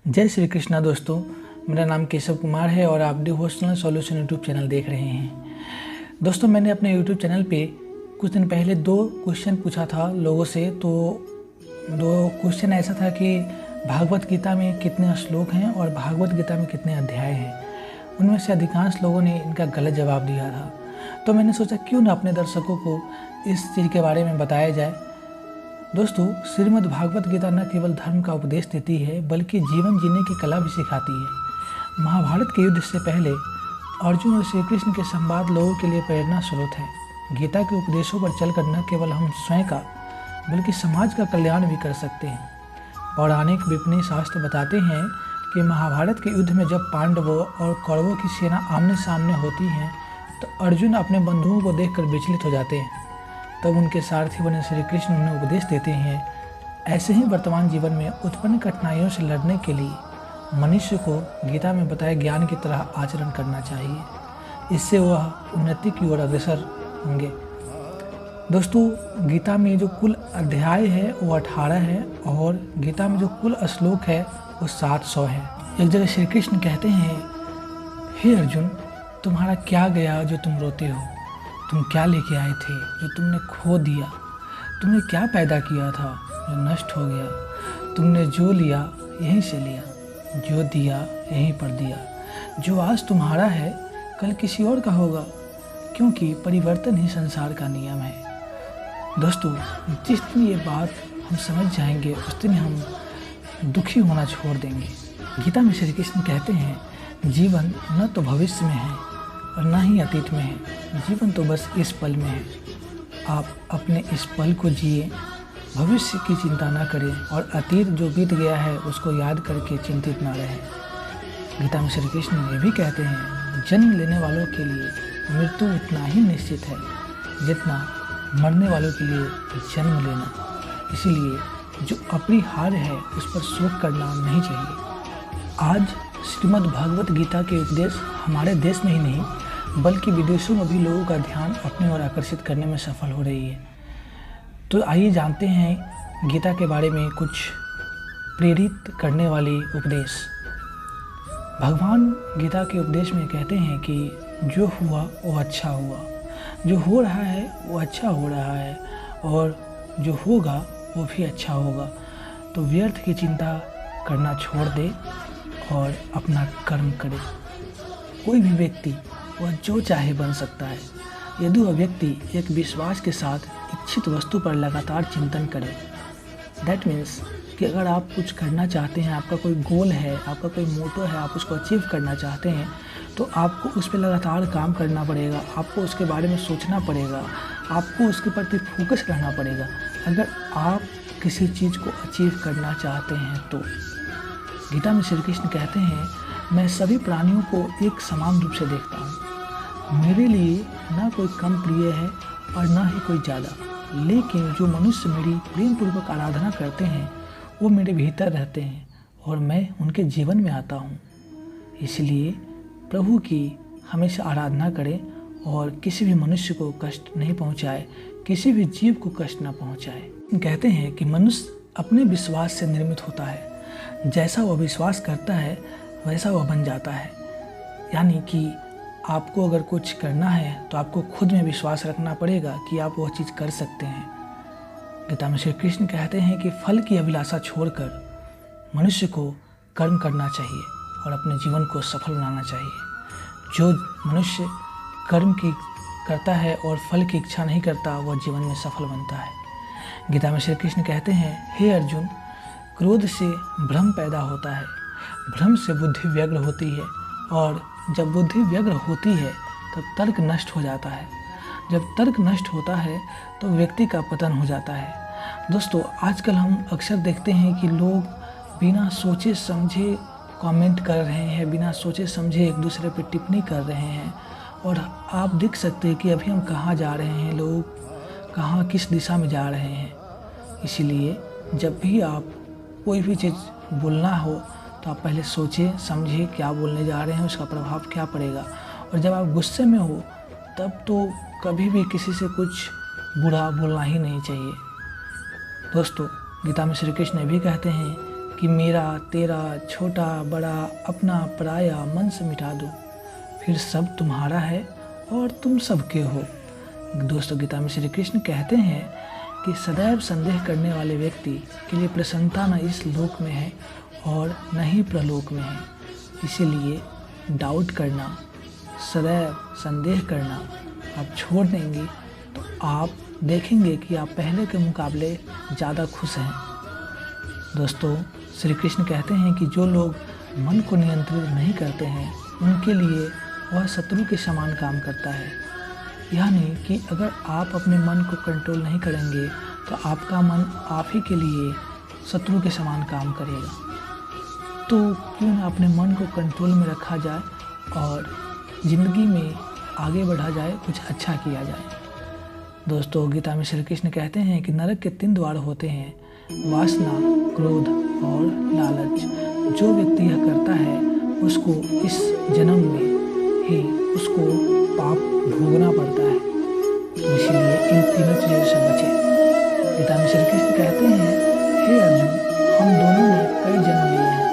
जय श्री कृष्णा दोस्तों, मेरा नाम केशव कुमार है और आप डिवोशनल सॉल्यूशन यूट्यूब चैनल देख रहे हैं। दोस्तों, मैंने अपने यूट्यूब चैनल पे कुछ दिन पहले 2 क्वेश्चन पूछा था लोगों से। तो 2 क्वेश्चन ऐसा था कि भागवत गीता में कितने श्लोक हैं और भागवत गीता में कितने अध्याय हैं। उनमें से अधिकांश लोगों ने इनका गलत जवाब दिया था। तो मैंने सोचा क्यों ना अपने दर्शकों को इस चीज़ के बारे में बताया जाए। दोस्तों, श्रीमद् भागवत गीता न केवल धर्म का उपदेश देती है बल्कि जीवन जीने की कला भी सिखाती है। महाभारत के युद्ध से पहले अर्जुन और श्री कृष्ण के संवाद लोगों के लिए प्रेरणा स्रोत है। गीता के उपदेशों पर चलकर न केवल हम स्वयं का बल्कि समाज का कल्याण भी कर सकते हैं। पौराणिक विपणी शास्त्र बताते हैं कि महाभारत के युद्ध में जब पांडवों और कौरवों की सेना आमने सामने होती है तो अर्जुन अपने बंधुओं को देखकर विचलित हो जाते हैं। तब उनके सारथी बने श्री कृष्ण उन्हें उपदेश देते हैं। ऐसे ही वर्तमान जीवन में उत्पन्न कठिनाइयों से लड़ने के लिए मनुष्य को गीता में बताए ज्ञान की तरह आचरण करना चाहिए। इससे वह उन्नति की ओर अग्रसर होंगे। दोस्तों, गीता में जो कुल अध्याय है वो 18 है और गीता में जो कुल श्लोक है वो 700 है। एक जगह श्री कृष्ण कहते हैं, हे अर्जुन, तुम्हारा क्या गया जो तुम रोते हो? तुम क्या लेके आए थे जो तुमने खो दिया? तुमने क्या पैदा किया था जो नष्ट हो गया? तुमने जो लिया यहीं से लिया, जो दिया यहीं पर दिया। जो आज तुम्हारा है कल किसी और का होगा, क्योंकि परिवर्तन ही संसार का नियम है। दोस्तों, जिस दिन ये बात हम समझ जाएंगे उस दिन हम दुखी होना छोड़ देंगे। गीता में श्री कृष्ण कहते हैं, जीवन न तो भविष्य में है और ना ही अतीत में है, जीवन तो बस इस पल में है। आप अपने इस पल को जिए, भविष्य की चिंता ना करें और अतीत जो बीत गया है उसको याद करके चिंतित ना रहें। गीता में श्री कृष्ण ये भी कहते हैं, जन्म लेने वालों के लिए मृत्यु उतना ही निश्चित है जितना मरने वालों के लिए जन्म लेना। इसीलिए जो अपरिहार्य है उस पर शोक करना नहीं चाहिए। आज श्रीमद् भागवत गीता के उपदेश हमारे देश में ही नहीं बल्कि विदेशों में भी लोगों का ध्यान अपनी ओर आकर्षित करने में सफल हो रही है। तो आइए जानते हैं गीता के बारे में कुछ प्रेरित करने वाले उपदेश। भगवान गीता के उपदेश में कहते हैं कि जो हुआ वो अच्छा हुआ, जो हो रहा है वो अच्छा हो रहा है और जो होगा वो भी अच्छा होगा। तो व्यर्थ की चिंता करना छोड़ दे और अपना कर्म करे। कोई भी व्यक्ति वह जो चाहे बन सकता है यदि वह व्यक्ति एक विश्वास के साथ इच्छित वस्तु पर लगातार चिंतन करे। दैट मीन्स कि अगर आप कुछ करना चाहते हैं, आपका कोई गोल है, आपका कोई मोटो है, आप उसको अचीव करना चाहते हैं तो आपको उस पर लगातार काम करना पड़ेगा, आपको उसके बारे में सोचना पड़ेगा, आपको उसके प्रति फोकस रहना पड़ेगा। अगर आप किसी चीज़ को अचीव करना चाहते हैं तो गीता में श्री कृष्ण कहते हैं, मैं सभी प्राणियों को एक समान रूप से देखता हूँ। मेरे लिए ना कोई कम प्रिय है और ना ही कोई ज़्यादा, लेकिन जो मनुष्य मेरी प्रेम पूर्वक आराधना करते हैं वो मेरे भीतर रहते हैं और मैं उनके जीवन में आता हूँ। इसलिए प्रभु की हमेशा आराधना करें और किसी भी मनुष्य को कष्ट नहीं पहुँचाए, किसी भी जीव को कष्ट ना पहुँचाए। कहते हैं कि मनुष्य अपने विश्वास से निर्मित होता है, जैसा वह विश्वास करता है वैसा वह बन जाता है। यानी कि आपको अगर कुछ करना है तो आपको खुद में विश्वास रखना पड़ेगा कि आप वह चीज़ कर सकते हैं। गीता में श्री कृष्ण कहते हैं कि फल की अभिलाषा छोड़कर मनुष्य को कर्म करना चाहिए और अपने जीवन को सफल बनाना चाहिए। जो मनुष्य कर्म की करता है और फल की इच्छा नहीं करता वह जीवन में सफल बनता है। गीता में श्री कृष्ण कहते हैं, हे अर्जुन, क्रोध से भ्रम पैदा होता है, भ्रम से बुद्धि व्यग्र होती है और जब बुद्धि व्यग्र होती है तब तर्क नष्ट हो जाता है। जब तर्क नष्ट होता है तो व्यक्ति का पतन हो जाता है। दोस्तों, आजकल हम अक्सर देखते हैं कि लोग बिना सोचे समझे कमेंट कर रहे हैं, बिना सोचे समझे एक दूसरे पर टिप्पणी कर रहे हैं और आप देख सकते हैं कि अभी हम कहाँ जा रहे हैं, लोग कहाँ किस दिशा में जा रहे हैं। इसीलिए जब भी आप कोई भी चीज़ बोलना हो तो आप पहले सोचें समझें क्या बोलने जा रहे हैं, उसका प्रभाव क्या पड़ेगा। और जब आप गुस्से में हो तब तो कभी भी किसी से कुछ बुरा बोलना ही नहीं चाहिए। दोस्तों, गीता में श्री कृष्ण भी कहते हैं कि मेरा तेरा छोटा बड़ा अपना पराया मन से मिटा दो, फिर सब तुम्हारा है और तुम सबके हो। दोस्तों, गीता में श्री कृष्ण कहते हैं कि सदैव संदेह करने वाले व्यक्ति के लिए प्रसन्नता न इस लोक में है और न ही प्रलोक में है। इसीलिए डाउट करना, सदैव संदेह करना आप छोड़ देंगे तो आप देखेंगे कि आप पहले के मुकाबले ज़्यादा खुश हैं। दोस्तों, श्री कृष्ण कहते हैं कि जो लोग मन को नियंत्रित नहीं करते हैं उनके लिए वह शत्रु के समान काम करता है। यानी कि अगर आप अपने मन को कंट्रोल नहीं करेंगे तो आपका मन आप ही के लिए शत्रु के समान काम करेगा। तो क्यों ना अपने मन को कंट्रोल में रखा जाए और ज़िंदगी में आगे बढ़ा जाए, कुछ अच्छा किया जाए। दोस्तों, गीता में श्री कृष्ण कहते हैं कि नरक के 3 द्वार होते हैं, वासना, क्रोध और लालच। जो व्यक्ति यह करता है उसको इस जन्म में ही उसको पाप भोगना पड़ता है। इसलिए इन तीनों चीज़ों से बचें। गीता में श्री कृष्ण कहते हैं, हे अर्जुन, हम दोनों ने कई जन्म लिए हैं,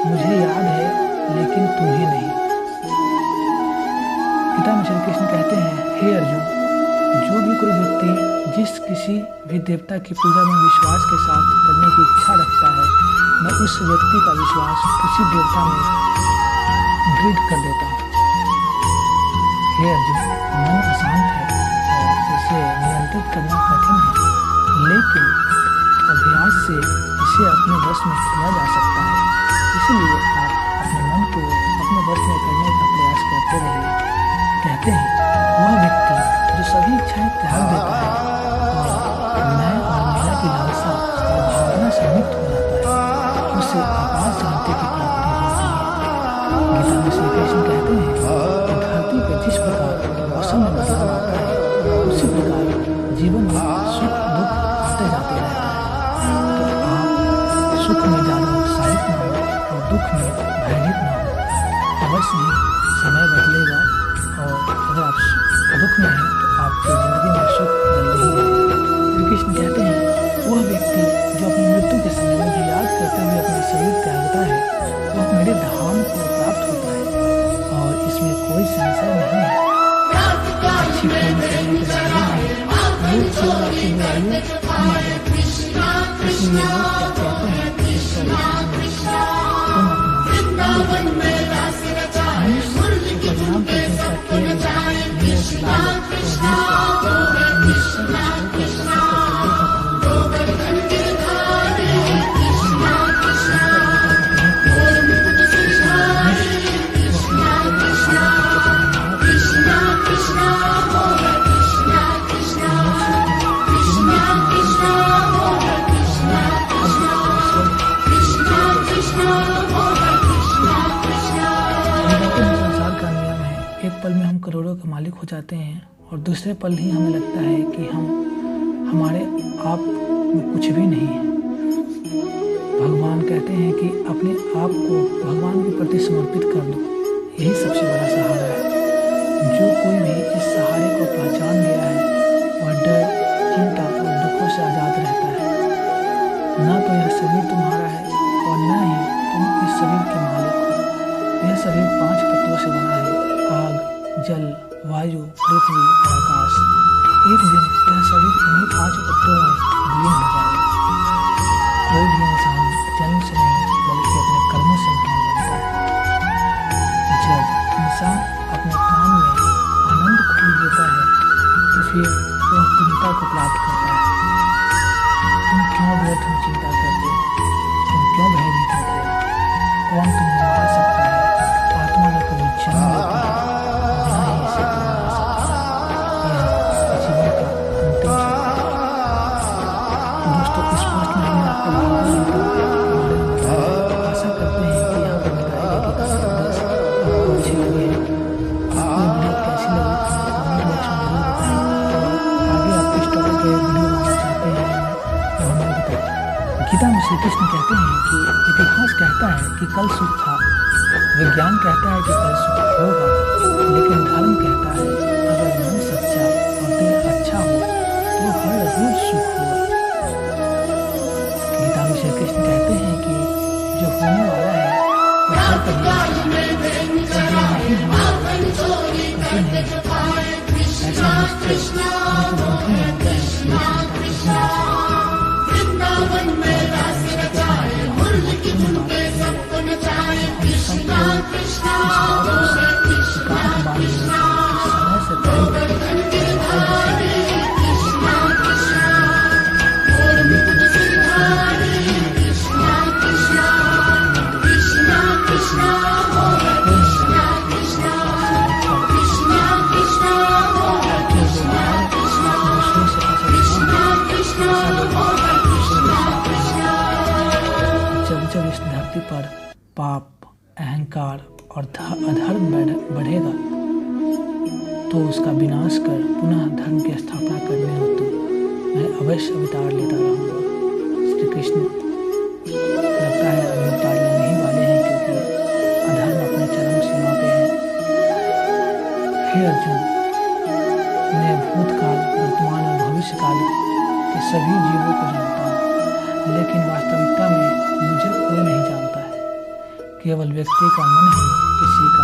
मुझे याद है लेकिन तुम्हें नहीं। गीता में श्री कृष्ण कहते हैं, हे अर्जुन, जो भी कोई व्यक्ति जिस किसी भी देवता की पूजा में विश्वास के साथ करने की इच्छा रखता है, मैं उस व्यक्ति का विश्वास उसी देवता में दृढ़ कर देता हूँ। हे अर्जुन, मन अशांत है और इसे नियंत्रित करना कठिन है, लेकिन अभ्यास से इसे अपने वश में किया जा सकता है। इसलिए आप अपने मन को अपने वश में करने का प्रयास करते रहिए। कहते हैं, वह व्यक्ति जो सभी इच्छाएं त्याग देता है और मैं और मेरा की लालसा और भावना से मुक्त हो जाता है, उसे अपार शांति की प्राप्ति होती है। गीता में श्री कृष्ण कहते हैं कि धरती पर जिस प्रकार मौसम में बदलाव आता है, उसी प्रकार जीवन में सुख दुख आते जाते रहता है। तो आप सुख में ज़्यादा उत्साहित न हो और दुख में भयभीत न हो। अवश्य ही समय बदलेगा और अगर आप दुख में हैं तो आपकी ज़िंदगी में सुख जल्दी ही आएगा। श्री कृष्ण कहते हैं, वह व्यक्ति जो अपनी मृत्यु के समय मुझे याद करते हुए अपना शरीर त्यागता है, वह मेरे धाम को प्राप्त होता है और इसमें कोई संशय नहीं है। अच्छी कर्म करने के बाद लोग केवल आपकी बुराइयों नहीं करते। इसलिए लोग क्या कहते हैं, तुम अपना मनुष्य को बदनाम करने का खेल पल में हम करोड़ों के मालिक हो जाते हैं और दूसरे पल ही हमें लगता है कि हम हमारे आप में कुछ भी नहीं है। भगवान कहते हैं कि अपने आप को भगवान के प्रति समर्पित कर दो, यही सबसे बड़ा सहारा है। जो कोई भी इस सहारे को पहचान गया है वह डर, चिंता और दुखों से आज़ाद रहता है। ना तो यह शरीर तुम्हारा है और न ही तुम इस शरीर के मालिक हो। यह शरीर 5 तत्वों से बना है, आग, जल, वायु, पृथ्वी और आकाश। एक दिन यह शरीर इन्हीं 5 तत्वों में विलीन हो जाएगा। कोई भी इंसान जन्म से नहीं बल्कि अपने कर्मों से महान बनता है। जब इंसान अपने काम में आनंद खो देता है तो फिर वह पूर्णता को प्राप्त करता है। तुम क्यों व्यर्थ में चिंता करते हो? तुम क्यों भयभीत होते हो? कौन तुम्हें मार सकता है? आत्मा ने कभी जन्म लेती है, ना ही इसे कोई मार सकता है। यह जीवन का अंतिम सत्य है। तो दोस्तों, इस पोस्ट में हमने आपको भगवद गीता के बारे में बताया। आशा करते हैं कि यहाँ पर बताया गया गीता संदेश आपको अच्छी लगी है। आपको वीडियो कैसी लगी कमेंट बॉक्स में जरूर बताएं और आगे आप किस टॉपिक पे वीडियो बनाना चाहते हैं तो हमें बताएं। गीता में श्री कृष्ण कहते हैं कि इतिहास कहता है कि कल सुख था, विज्ञान कहता है कि कल सुख होगा, लेकिन धर्म कहता है अगर मन सच्चा और दिल अच्छा हो तो हर रोज सुख होगा। गीता में श्री कृष्ण कहते हैं कि होने वाला है तो हर कभी नहीं होगा, कठिन है। ऐसा निश्चय उनकी बुद्धि में होता है, जब इस धरती पर पाप, अहंकार और अधर्म बढ़ेगा तो उसका विनाश कर पुनः धर्म की स्थापना करने हो तो मैं अवश्य अवतार लेता रहूँगा। श्री कृष्ण लगता है अभी अवतार लेने नहीं वाले हैं, क्योंकि अधर्म अपने चरम सीमा पे है। हे अर्जुन, मैं भूतकाल, वर्तमान और भविष्यकाल के सभी जीवों को जानता हूँ, लेकिन वास्तविकता में मुझे कोई नहीं जानता है। केवल व्यक्ति का मन ही किसी का